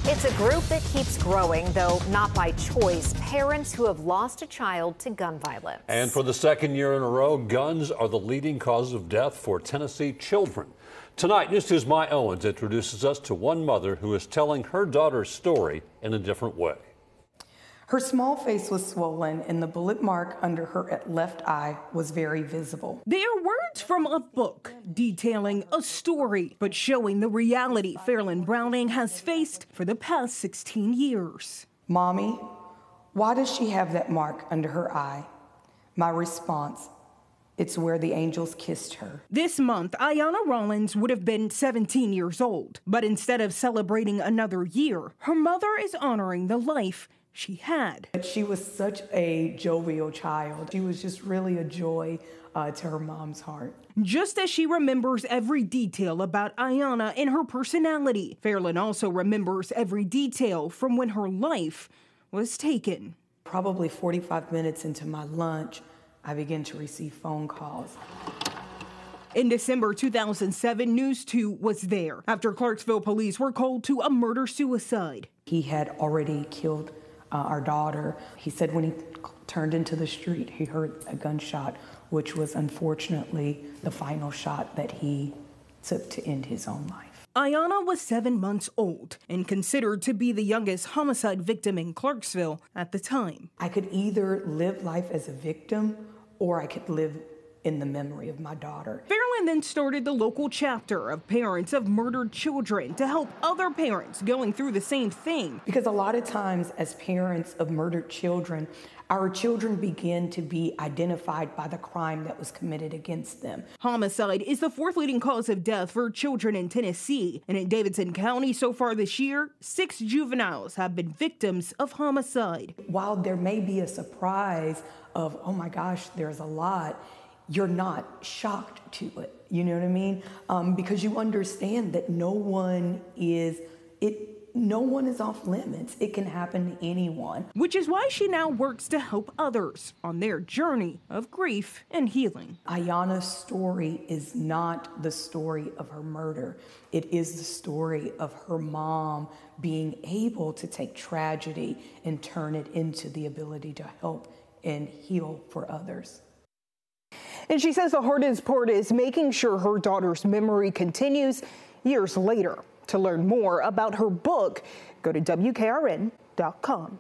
It's a group that keeps growing, though not by choice. Parents who have lost a child to gun violence. And for the second year in a row, guns are the leading cause of death for Tennessee children. Tonight, News 2's My Owens introduces us to one mother who is telling her daughter's story in a different way. Her small face was swollen and the bullet mark under her left eye was very visible. They are words from a book detailing a story, but showing the reality Fairlyn Browning has faced for the past 16 years. Mommy, why does she have that mark under her eye? My response, it's where the angels kissed her. This month, Ayanna Rollins would have been 17 years old, but instead of celebrating another year, her mother is honoring the life she had. She was such a jovial child. She was just really a joy to her mom's heart. Just as she remembers every detail about Ayanna and her personality, Fairlyn also remembers every detail from when her life was taken. Probably 45 minutes into my lunch, I began to receive phone calls. In December 2007, News 2 was there after Clarksville police were called to a murder-suicide. He had already killed our daughter. He said when he turned into the street, he heard a gunshot, which was unfortunately the final shot that he took to end his own life. Ayanna was 7 months old and considered to be the youngest homicide victim in Clarksville at the time. I could either live life as a victim or I could live in the memory of my daughter. Fairlyn then started the local chapter of Parents of Murdered Children to help other parents going through the same thing. Because a lot of times as parents of murdered children, our children begin to be identified by the crime that was committed against them. Homicide is the fourth leading cause of death for children in Tennessee. And in Davidson County so far this year, 6 juveniles have been victims of homicide. While there may be a surprise of, oh my gosh, there's a lot, you're not shocked to it, you know what I mean? Because you understand that no one is off limits. It can happen to anyone. Which is why she now works to help others on their journey of grief and healing. Ayanna's story is not the story of her murder. It is the story of her mom being able to take tragedy and turn it into the ability to help and heal for others. And she says the hardest part is making sure her daughter's memory continues years later. To learn more about her book, go to WKRN.com.